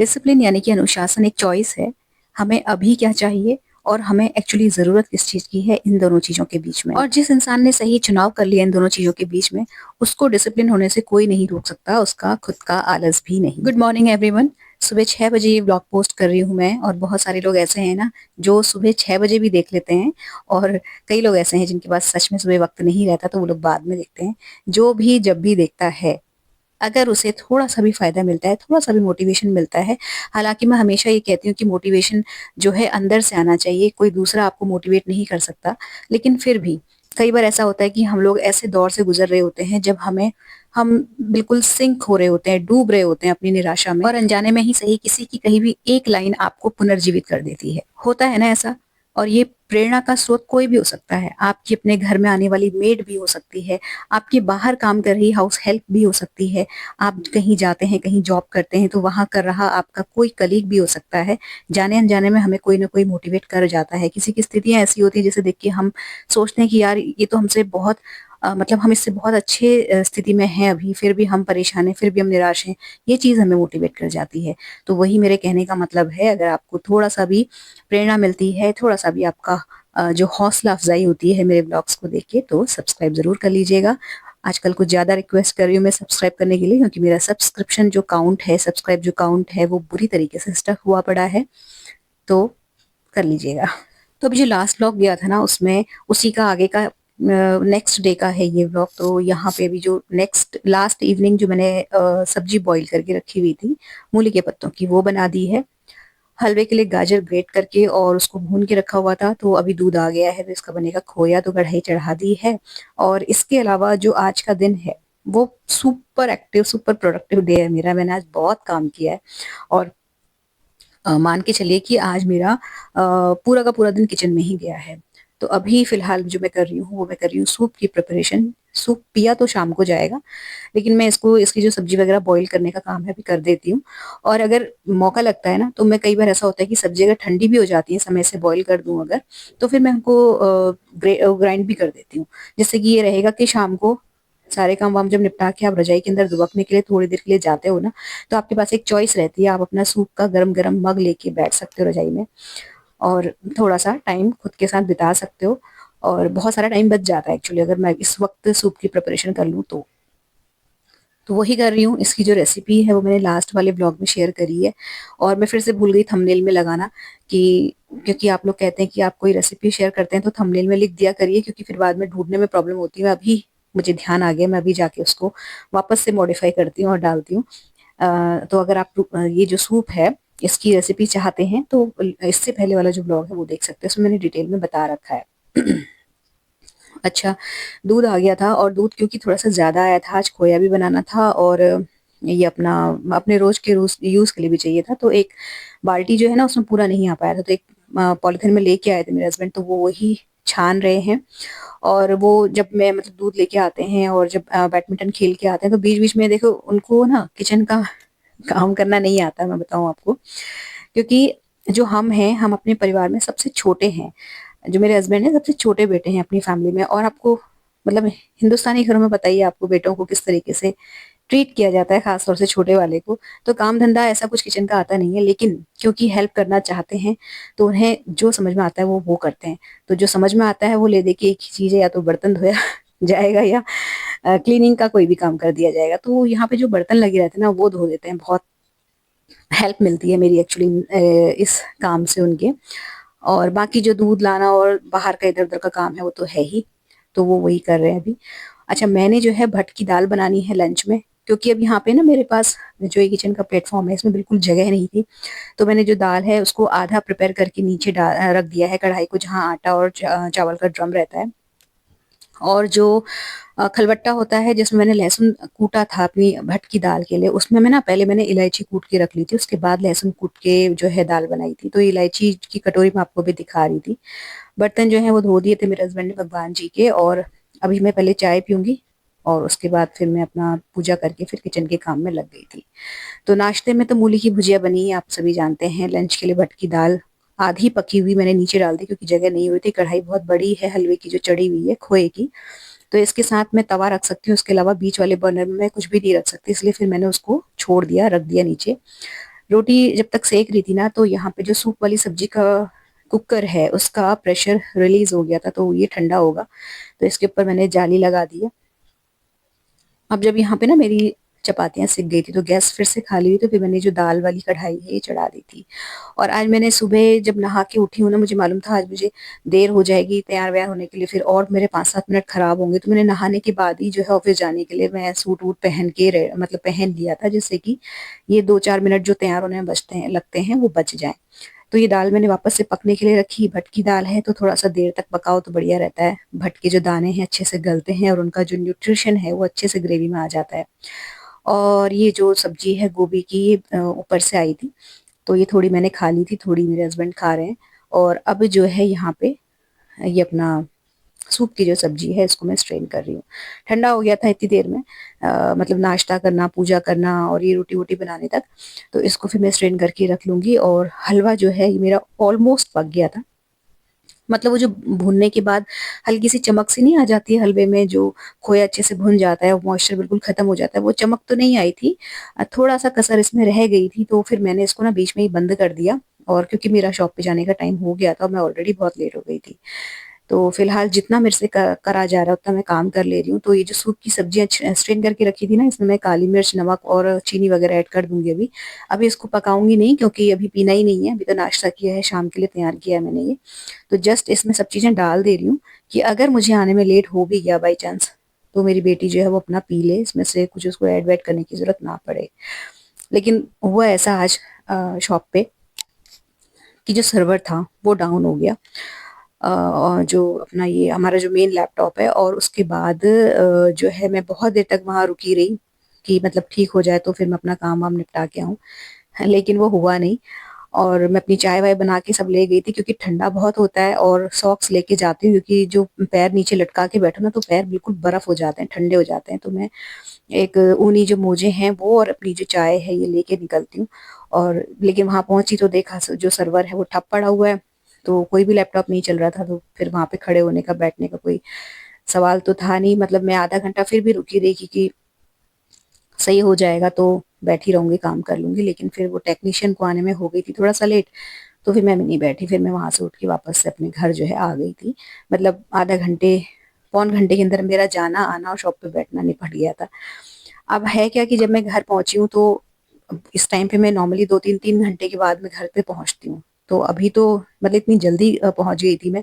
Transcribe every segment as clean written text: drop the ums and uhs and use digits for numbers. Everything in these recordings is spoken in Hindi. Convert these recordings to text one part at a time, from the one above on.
डिसिप्लिन यानी कि अनुशासन एक चॉइस है। हमें अभी क्या चाहिए और हमें एक्चुअली ज़रूरत किस चीज़ की है, इन दोनों चीज़ों के बीच में। और जिस इंसान ने सही चुनाव कर लिया इन दोनों चीज़ों के बीच में, उसको डिसिप्लिन होने से कोई नहीं रोक सकता, उसका खुद का आलस भी नहीं। Good morning everyone. सुबह 6 बजे ये ब्लॉग पोस्ट कर रही हूँ मैं, और बहुत सारे लोग ऐसे हैं ना जो सुबह 6 बजे भी देख लेते हैं, और कई लोग ऐसे हैं जिनके पास सच में सुबह वक्त नहीं रहता, तो वो लोग बाद में देखते हैं। जो भी जब भी देखता है, अगर उसे थोड़ा-सा भी फ़ायदा मिलता है, थोड़ा-सा भी मोटिवेशन मिलता है, हालाँकि मैं हमेशा ये कहती हूँ कि मोटिवेशन जो है अंदर से आना चाहिए, कोई दूसरा आपको मोटिवेट नहीं कर सकता। लेकिन फिर भी कई बार ऐसा होता है कि हम लोग ऐसे दौर से गुज़र रहे होते हैं जब हम बिल्कुल सिंक हो रहे होते हैं, डूब रहे होते हैं अपनी निराशा में, और अनजाने में ही सही किसी की कही भी एक लाइन आपको पुनर्जीवित कर देती है। होता है ना ऐसा? और ये प्रेरणा का स्रोत कोई भी हो सकता है। आपकी अपने घर में आने वाली मेड भी हो सकती है, आपके बाहर काम कर रही हाउस हेल्प भी हो सकती है, आप कहीं जाते हैं, कहीं जॉब करते हैं तो वहाँ कर रहा आपका कोई कलीग भी हो सकता है। जाने-अनजाने में हमें कोई न कोई मोटिवेट कर जाता है। किसी की स्थितियाँ ऐसी होती हैं जिसे देख के हम सोचते हैं कि यार ये तो हमसे बहुत मतलब हम इससे बहुत अच्छे स्थिति में हैं अभी, फिर भी हम परेशान हैं, फिर भी हम निराश हैं। ये चीज़ हमें मोटिवेट कर जाती है। तो वही मेरे कहने का मतलब है, अगर आपको थोड़ा-सा भी प्रेरणा मिलती है, थोड़ा-सा भी आपका जो हौसला अफ़ज़ाई होती है मेरे ब्लॉग्स को देख के, तो सब्सक्राइब ज़रूर कर लीजिएगा। आजकल कुछ ज़्यादा रिक्वेस्ट कर रही हूँ मैं सब्सक्राइब करने के लिए, क्योंकि मेरा सब्सक्रिप्शन जो काउंट है, सब्सक्राइब जो काउंट है, वो बुरी तरीके से स्टक हुआ पड़ा है, तो कर लीजिएगा। तो अभी जो लास्ट व्लॉग गया था ना, उसमें उसी का आगे का नेक्स्ट डे का है ये व्लॉग। तो यहाँ पे अभी जो नेक्स्ट लास्ट इवनिंग जो मैंने सब्जी बॉईल करके रखी हुई थी मूली के पत्तों की, वो बना दी है। हलवे के लिए गाजर ग्रेट करके और उसको भून के रखा हुआ था, तो अभी दूध आ गया है, तो इसका बनेगा खोया, तो कढ़ाई चढ़ा दी है। और इसके अलावा जो आज का दिन है, वो super active, super productive day है मेरा। मैंने आज बहुत काम किया है, और मान के चलिए कि आज मेरा पूरा का पूरा दिन किचन में ही गया है। तो अभी फ़िलहाल जो मैं कर रही हूँ, वो मैं कर रही हूँ सूप की प्रिपरेशन। सूप पिया तो शाम को जाएगा, लेकिन मैं इसकी जो सब्ज़ी वग़ैरह बॉयल करने का काम है, अभी कर देती हूँ। और अगर मौका लगता है ना, तो मैं कई बार ऐसा होता है कि सब्ज़ी अगर ठंडी भी हो जाती है, समय से बॉयल कर दूँ अगर, तो फिर मैं उनको ग्राइंड भी कर देती हूँ। जिससे कि ये रहेगा कि शाम को सारे काम-वाम जब निपटा के आप रज़ाई के अंदर दुबकने के लिए थोड़ी देर के लिए जाते हो ना, तो आपके पास एक चॉइस रहती है, आप अपना सूप का गरम-गरम मग लेके बैठ सकते हो रज़ाई में, और थोड़ा-सा टाइम खुद के साथ बिता सकते हो, और बहुत सारा टाइम बच जाता है एक्चुअली अगर मैं इस वक़्त सूप की प्रिपरेशन कर लूँ तो। तो वही कर रही हूँ। इसकी जो रेसिपी है वो मैंने लास्ट वाले ब्लॉग में शेयर करी है, और मैं फिर से भूल गई थंबनेल में लगाना, कि क्योंकि आप लोग कहते हैं कि आप कोई रेसिपी शेयर करते हैं तो थंबनेल में लिख दिया करिए, क्योंकि फिर बाद में ढूँढने में प्रॉब्लम होती है। अभी मुझे ध्यान आ गया, मैं अभी जाके उसको वापस से मॉडिफ़ाई करती हूँ और डालती हूँ। तो अगर आप ये जो सूप है, इसकी रेसिपी चाहते हैं तो इससे पहले वाला जो ब्लॉग है वो देख सकते हैं, उसमें मैंने डिटेल में बता रखा है। अच्छा, दूध आ गया था, और दूध क्योंकि थोड़ा-सा ज़्यादा आया था, आज खोया भी बनाना था, और ये अपने रोज़ के यूज़ के लिए भी चाहिए था, तो एक बाल्टी जो है ना उसमें पूरा नहीं आ पाया था, तो एक पॉलीथिन में लेके आए थे मेरे हस्बैंड, तो वो वही छान रहे हैं। और वो जब मैं मतलब दूध लेके आते हैं, और जब बैडमिंटन खेल के आते हैं, तो बीच-बीच में देखो उनको ना किचन का काम करना नहीं आता, मैं बताऊँ आपको। क्योंकि जो हम हैं, हम अपने परिवार में सबसे छोटे हैं। जो मेरे हस्बैंड हैं, सबसे छोटे बेटे हैं अपनी फैमिली में, और आपको मतलब हिंदुस्तानी घरों में पता ही है आपको बेटों को किस तरीके से ट्रीट किया जाता है, ख़ास तौर से छोटे वाले को। तो काम-धंधा ऐसा कुछ किचन का आता नहीं है, लेकिन क्योंकि हेल्प करना चाहते हैं, तो उन्हें जो समझ में आता है वो करते हैं। तो जो समझ में आता है वो ले दे के एक ही चीज़ है, या तो बर्तन धोया जाएगा, या क्लीनिंग का कोई भी काम कर दिया जाएगा। तो यहाँ पे जो बर्तन लगे रहते हैं ना, वो धो देते हैं। बहुत हेल्प मिलती है मेरी एक्चुअली इस काम से उनके। और बाकी जो दूध लाना और बाहर का इधर-उधर का काम है वो तो है ही, तो वो वही कर रहे हैं अभी। अच्छा, मैंने जो है भट की दाल बनानी है लंच में, क्योंकि अब यहाँ पे ना मेरे पास जो ये किचन का प्लेटफ़ॉर्म है, इसमें बिल्कुल जगह नहीं थी। तो मैंने जो दाल है उसको आधा प्रिपेयर करके नीचे रख दिया है कढ़ाई को, जहाँ आटा और चावल का ड्रम रहता है। और जो खलबट्टा होता है जिसमें मैंने लहसुन कूटा था अपनी भट की दाल के लिए, उसमें मैं ना पहले मैंने इलायची कूट के रख ली थी, उसके बाद लहसुन कूट के जो है दाल बनाई थी। तो इलायची की कटोरी मैं आपको भी दिखा रही थी। बर्तन जो हैं वो धो दिए थे मेरे हस्बैंड ने भगवान जी के, और अभी मैं पहले चाय पीऊँगी, और उसके बाद फिर मैं अपना पूजा करके फिर किचन के काम में लग गई थी। तो नाश्ते में तो मूली की भुजिया बनी है, आप सभी जानते हैं। लंच के लिए भट की दाल आधी पकी हुई मैंने नीचे डाल दी, क्योंकि जगह नहीं हुई थी। कढ़ाई बहुत बड़ी है हलवे की जो चढ़ी हुई है खोए की, तो इसके साथ मैं तवा रख सकती हूँ, उसके अलावा बीच वाले बर्नर में मैं कुछ भी नहीं रख सकती, इसलिए फिर मैंने उसको छोड़ दिया, रख दिया नीचे। रोटी जब तक सेक रही थी ना, तो यहाँ पे जो सूप वाली सब्जी का कुकर है उसका प्रेशर रिलीज हो गया था, तो ये ठंडा होगा। तो इसके ऊपर मैंने जाली लगा दी है। अब जब यहाँ पे ना मेरी चपातियाँ सिक गई थी, तो गैस फिर से खाली हुई, तो फिर मैंने जो दाल वाली कढ़ाई है ये चढ़ा दी थी। और आज मैंने सुबह जब नहा के उठी हूँ ना, मुझे मालूम था आज मुझे देर हो जाएगी तैयार व्यार होने के लिए, फिर और मेरे 5-7 मिनट खराब होंगे, तो मैंने नहाने के बाद ही जो है ऑफिस जाने के लिए मैं सूट वूट पहन के मतलब पहन लिया था, जिससे कि ये 2-4 मिनट जो तैयार होने में बचते हैं लगते हैं वो बच जाए। तो ये दाल मैंने वापस से पकने के लिए रखी। भटकी दाल है तो थोड़ा सा देर तक पकाओ तो बढ़िया रहता है, भट के जो दाने हैं अच्छे से गलते हैं और उनका जो न्यूट्रिशन है वो अच्छे से ग्रेवी में आ जाता है। और ये जो सब्जी है गोभी की, ये ऊपर से आई थी, तो ये थोड़ी मैंने खा ली थी, थोड़ी मेरे हस्बैंड खा रहे हैं। और अब जो है यहाँ पे ये अपना सूप की जो सब्जी है इसको मैं स्ट्रेन कर रही हूँ। ठंडा हो गया था इतनी देर में, मतलब नाश्ता करना, पूजा करना और ये रोटी वोटी बनाने तक। तो इसको फिर मैं स्ट्रेन करके रख लूंगी। और हलवा जो है ये मेरा ऑलमोस्ट पक गया था। मतलब वो जो भूनने के बाद हल्की सी चमक सी नहीं आ जाती है हलवे में, जो खोया अच्छे से भुन जाता है, मॉइस्चर बिल्कुल खत्म हो जाता है, वो चमक तो नहीं आई थी। थोड़ा सा कसर इसमें रह गई थी, तो फिर मैंने इसको ना बीच में ही बंद कर दिया। और क्योंकि मेरा शॉप पे जाने का टाइम हो गया था, मैं ऑलरेडी बहुत लेट हो गई थी। तो फिलहाल जितना मेरे से करा जा रहा है उतना मैं काम कर ले रही हूँ। तो ये जो सूप की सब्जियां स्ट्रेन करके रखी थी ना, इसमें मैं काली मिर्च, नमक और चीनी वगैरह ऐड कर दूंगी अभी। अभी इसको पकाऊंगी नहीं क्योंकि अभी पीना ही नहीं है, अभी तो नाश्ता किया है, शाम के लिए तैयार किया है मैंने ये। तो जस्ट इसमें सब चीजें डाल दे रही हूँ कि अगर मुझे आने में लेट हो भी गया बाई चांस, तो मेरी बेटी जो है वो अपना पी ले, इसमें से कुछ उसको ऐड वैड करने की जरूरत ना पड़े। लेकिन हुआ ऐसा आज शॉप पे कि जो सर्वर था वो डाउन हो गया। और जो अपना ये हमारा जो मेन लैपटॉप है, और उसके बाद जो है मैं बहुत देर तक वहां रुकी रही कि मतलब ठीक हो जाए तो फिर मैं अपना काम वाम निपटा के आऊँ। लेकिन वो हुआ नहीं। और मैं अपनी चाय वाय बना के सब ले गई थी, क्योंकि ठंडा बहुत होता है, और सॉक्स लेके जाती हूँ क्योंकि जो पैर नीचे लटका के बैठो ना तो पैर बिल्कुल बर्फ हो जाते हैं, ठंडे हो जाते हैं। तो मैं एक ऊनी जो मोजे हैं वो और अपनी जो चाय है ये लेके निकलती हूँ। और लेकिन वहां पहुंची तो देखा जो सर्वर है वो ठप पड़ा हुआ है, तो कोई भी लैपटॉप नहीं चल रहा था। तो फिर वहां पे खड़े होने का, बैठने का कोई सवाल तो था नहीं। मतलब मैं आधा घंटा फिर भी रुकी रही कि सही हो जाएगा तो बैठी रहूंगी, काम कर लूंगी। लेकिन फिर वो टेक्नीशियन को आने में हो गई थी थोड़ा सा लेट, तो फिर मैं भी नहीं बैठी, फिर मैं वहां से उठ के वापस से अपने घर जो है आ गई थी। मतलब आधा घंटे, पौन घंटे के अंदर मेरा जाना आना और शॉप पे बैठना निपट गया था। अब है क्या कि जब मैं घर पहुंची हूँ तो इस टाइम पे मैं नॉर्मली 2-3 घंटे के बाद मैं घर पे पहुंचती हूँ। तो अभी तो मतलब इतनी जल्दी पहुंच गई थी मैं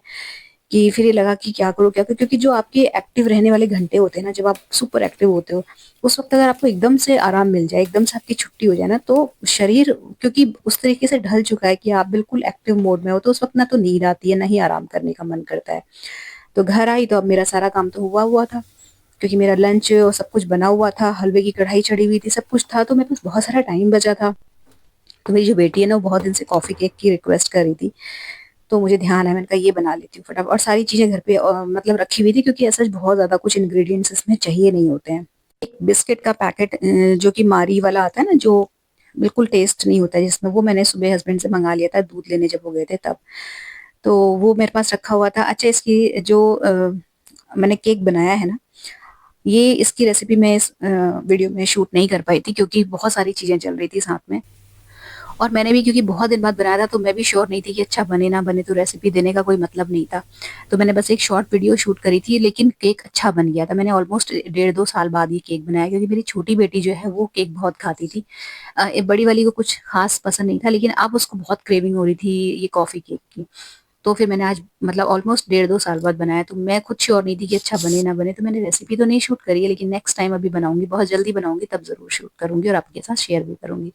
कि फिर ये लगा कि क्या करूँ क्या करूँ, क्योंकि जो आपके एक्टिव रहने वाले घंटे होते हैं ना, जब आप सुपर एक्टिव होते हो, उस वक्त अगर आपको एकदम से आराम मिल जाए, एकदम से आपकी छुट्टी हो जाए ना, तो शरीर क्योंकि उस तरीके से ढल चुका है कि आप बिल्कुल एक्टिव मोड में हो, तो उस वक्त ना तो नींद आती है ना ही आराम करने का मन करता है। तो घर आई तो अब मेरा सारा काम तो हुआ हुआ था, क्योंकि मेरा लंच और सब कुछ बना हुआ था, हलवे की कढ़ाई चढ़ी हुई थी, सब कुछ था, तो मेरे पास बहुत सारा टाइम बचा था। तो मेरी जो बेटी है ना वो बहुत दिन से कॉफी केक की रिक्वेस्ट कर रही थी, तो मुझे ध्यान है, मैंने कहा ये बना लेती हूँ फटाफट। और सारी चीजें घर पे मतलब रखी हुई थी, क्योंकि ऐसा बहुत ज्यादा कुछ इंग्रेडिएंट्स इसमें चाहिए नहीं होते हैं। एक बिस्किट का पैकेट जो कि मारी वाला आता है ना, जो बिल्कुल टेस्ट नहीं होता है जिसमें, वो मैंने सुबह हस्बैंड से मंगा लिया था दूध लेने जब वो गए थे तब। तो वो मेरे पास रखा हुआ था। अच्छा, इसकी जो मैंने केक बनाया है ना, ये इसकी रेसिपी मैं इस वीडियो में शूट नहीं कर पाई थी, क्योंकि बहुत सारी चीजें चल रही थी साथ में। और मैंने भी क्योंकि बहुत दिन बाद बनाया था, तो मैं भी श्योर नहीं थी कि अच्छा बने ना बने, तो रेसिपी देने का कोई मतलब नहीं था। तो मैंने बस एक शॉर्ट वीडियो शूट करी थी, लेकिन केक अच्छा बन गया था। मैंने ऑलमोस्ट 1.5-2 साल बाद ये केक बनाया, क्योंकि मेरी छोटी बेटी जो है वो केक बहुत खाती थी। बड़ी वाली को कुछ खास पसंद नहीं था, लेकिन अब उसको बहुत क्रेविंग हो रही थी ये कॉफी केक की। तो फिर मैंने आज मतलब ऑलमोस्ट 1.5-2 साल बाद बनाया, तो मैं खुद श्योर नहीं थी कि अच्छा बने ना बने, तो मैंने रेसिपी तो नहीं शूट करी है, लेकिन नेक्स्ट टाइम अभी बनाऊंगी, बहुत जल्दी बनाऊंगी, तब जरूर शूट करूंगी और आपके साथ शेयर भी करूंगी।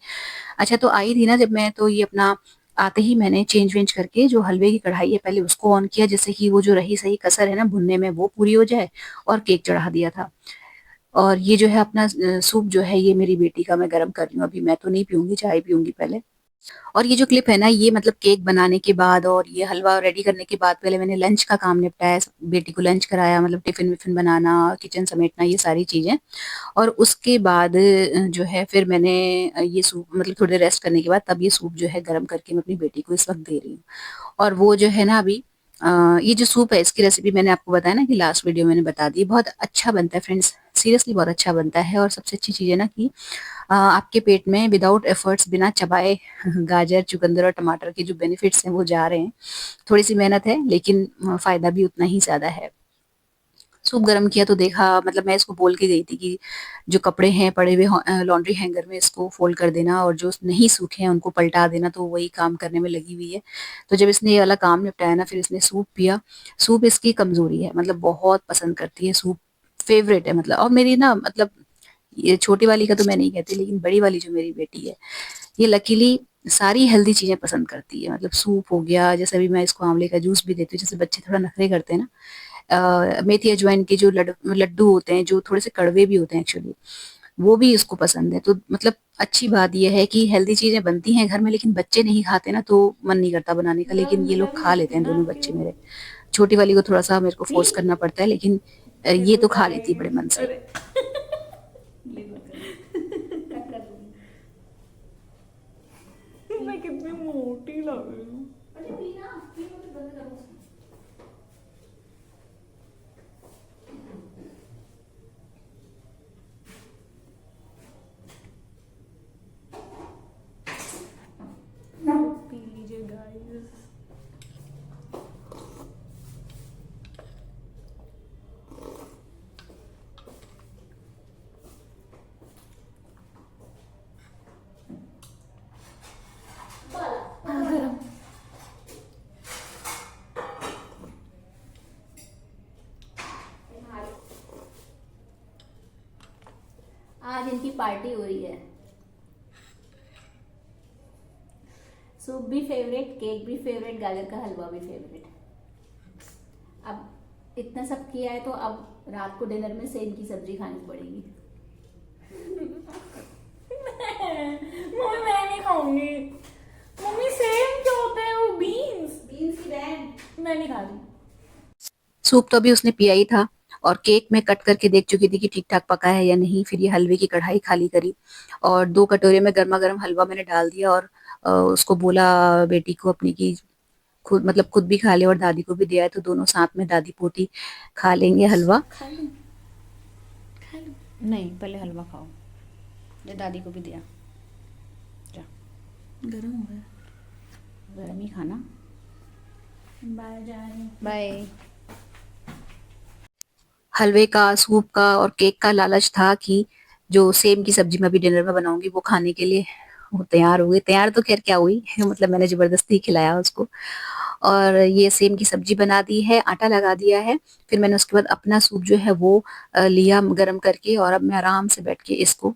अच्छा, तो आई थी ना जब मैं, तो ये अपना आते ही मैंने चेंज वेंज करके जो हलवे की कढ़ाई है पहले उसको ऑन किया, जिससे कि वो जो रही सही कसर है ना भुनने में वो पूरी हो जाए, और केक चढ़ा दिया था। और ये जो है अपना सूप जो है ये मेरी बेटी का मैं गर्म कर रही हूँ अभी, मैं तो नहीं पीऊंगी, चाय पीऊंगी पहले। और ये जो क्लिप है ना, ये मतलब केक बनाने के बाद और ये हलवा रेडी करने के बाद पहले मैंने लंच का काम निपटाया, बेटी को लंच कराया, मतलब टिफिन विफिन बनाना, किचन समेटना, ये सारी चीजें। और उसके बाद जो है फिर मैंने ये सूप मतलब थोड़ी देर रेस्ट करने के बाद तब ये सूप जो है गर्म करके मैं अपनी बेटी को इस वक्त दे रही हूँ। और वो जो है ना अभी ये जो सूप है इसकी रेसिपी मैंने आपको बताया ना कि लास्ट वीडियो मैंने बता दी, बहुत अच्छा बनता है फ्रेंड्स। सीरियसली बहुत अच्छा बनता है। और सबसे अच्छी चीज़ है ना कि आपके पेट में विदाउट एफर्ट्स, बिना चबाए गाजर, चुकंदर और टमाटर के जो बेनिफिट्स हैं वो जा रहे हैं। थोड़ी सी मेहनत है लेकिन फ़ायदा भी उतना ही ज़्यादा है। सूप गरम किया तो देखा, मतलब मैं इसको बोल के गई थी कि जो कपड़े हैं पड़े हुए लॉन्ड्री हैंगर में इसको फोल्ड कर देना और जो नहीं सूखे हैं उनको पलटा देना, तो वही काम करने में लगी हुई है। तो जब इसने ये वाला काम निपटाया ना, फिर इसने सूप पिया। सूप इसकी कमजोरी है, मतलब बहुत पसंद करती है सूप, फेवरेट है मतलब। और मेरी ना मतलब ये छोटी वाली का तो मैं नहीं कहती, लेकिन बड़ी वाली जो मेरी बेटी है ये लकीली सारी हेल्दी चीजें पसंद करती है। मतलब सूप हो गया, जैसे अभी मैं इसको आंवले का जूस भी देती हूँ, जैसे बच्चे थोड़ा नखरे करते हैं ना, मेथी अजवाइन के जो लड्डू होते हैं जो थोड़े से कड़वे भी होते हैं एक्चुअली, वो भी इसको पसंद है। तो मतलब अच्छी बात यह है कि हेल्दी चीजें बनती हैं घर में, लेकिन बच्चे नहीं खाते ना तो मन नहीं करता बनाने का, लेकिन ये लोग खा लेते हैं दोनों बच्चे मेरे। छोटी वाली को थोड़ा सा मेरे को फोर्स करना पड़ता है, लेकिन ये तो खा लेती है बड़े मन से। मैं कितनी मोटी लग रही हूँ। पी लीजिए गाइस। गरम। आज इनकी पार्टी हो रही है। सूप भी फेवरेट, केक भी फेवरेट, गाजर का हलवा भी फेवरेट। अब इतना सब किया है तो अब रात को डिनर में सेम की सब्जी खानी पड़ेगी। मम्मी मैं नहीं खाऊंगी। मम्मी सेम क्या होता है वो? बीन्स। बीन्स की बैंड मैं नहीं खा रही। सूप तो अभी उसने पिया ही था, और केक मैं कट करके देख चुकी थी कि ठीक ठाक पका है या नहीं। फिर ये हलवे की कढ़ाई खाली करी और 2 कटोरे में गर्मा गर्म हलवा मैंने डाल दिया, और उसको बोला बेटी को अपनी की खुद, मतलब खुद भी खा ले और दादी को भी दिया है, तो दोनों साथ में दादी पोती खा लेंगे हलवा। खा लूं? खा लूं? नहीं, पहले हलवा खाओ, जो दादी को भी दिया। जा, गरम हो गया। गर्म ही खाना। बाहर जा रही हूँ। बाय। हलवे का, सूप का और केक का लालच था कि जो सेम की सब्जी मैं अभी डिनर में बनाऊंगी वो खाने के लिए वो तैयार हो गई। तैयार तो खैर क्या हुई मतलब मैंने जबरदस्ती खिलाया उसको। और ये सेम की सब्जी बना दी है, आटा लगा दिया है। फिर मैंने उसके बाद अपना सूप जो है वो लिया गरम करके, और अब मैं आराम से बैठ के इसको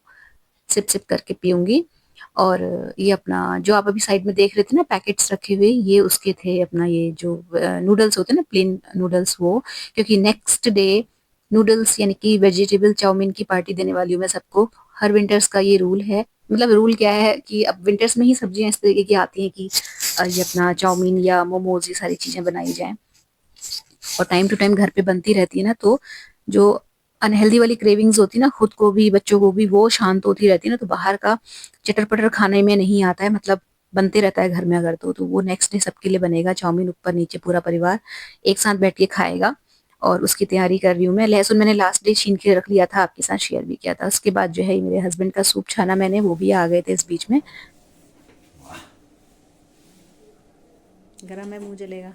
सिप सिप करके पीऊंगी। और ये अपना जो आप अभी साइड में देख रहे थे ना पैकेट्स रखे हुए, ये उसके थे, अपना ये जो नूडल्स होते हैं ना, प्लेन नूडल्स, वो क्योंकि नेक्स्ट डे नूडल्स यानी कि वेजिटेबल चाउमीन की पार्टी देने वाली हूँ मैं सबको। हर विंटर्स का ये रूल है। मतलब रूल क्या है कि अब विंटर्स में ही सब्जियां इस तरीके की आती हैं कि ये अपना चाउमीन या मोमोज ये सारी चीजें बनाई जाएं, और टाइम टू टाइम घर पे बनती रहती है ना, तो जो अनहेल्दी वाली क्रेविंग्स होती है ना, खुद को भी बच्चों को भी, वो शांत होती रहती है ना, तो बाहर का चटर पटर खाने में नहीं आता है। मतलब बनते रहता है घर में अगर तो वो नेक्स्ट डे सबके लिए बनेगा चाउमीन, ऊपर नीचे पूरा परिवार एक साथ बैठ के खाएगा। और उसकी तैयारी कर रही हूँ मैं। लहसुन मैंने लास्ट डे छीन के रख लिया था, आपके साथ शेयर भी किया था। उसके बाद जो है मेरे हस्बैंड का सूप छाना मैंने, वो भी आ गए थे इस बीच में। गरम है, मुंह जलेगा।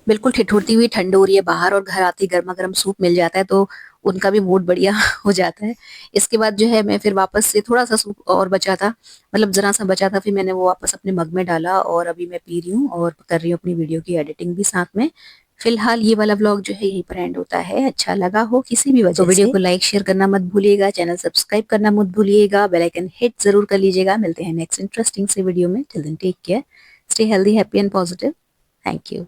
बिल्कुल ठिठुरती हुई ठंड हो रही है बाहर, और घर आते ही गर्मा गर्म सूप मिल जाता है तो उनका भी मूड बढ़िया हो जाता है। इसके बाद जो है मैं फिर वापस से थोड़ा सा सूप और बचा था, मतलब जरा सा बचा था, फिर मैंने वो वापस अपने मग में डाला और अभी मैं पी रही हूँ और कर रही हूँ अपनी वीडियो की एडिटिंग भी साथ में। फिलहाल ये वाला व्लॉग जो है यहीं पर एंड होता है। अच्छा लगा हो किसी भी वजह तो वीडियो को लाइक शेयर करना मत भूलिएगा, चैनल सब्सक्राइब करना मत भूलिएगा, बेल आइकन हिट जरूर कर लीजिएगा। मिलते हैं नेक्स्ट इंटरेस्टिंग से वीडियो में। Till then take care, stay healthy, happy and positive. Thank you.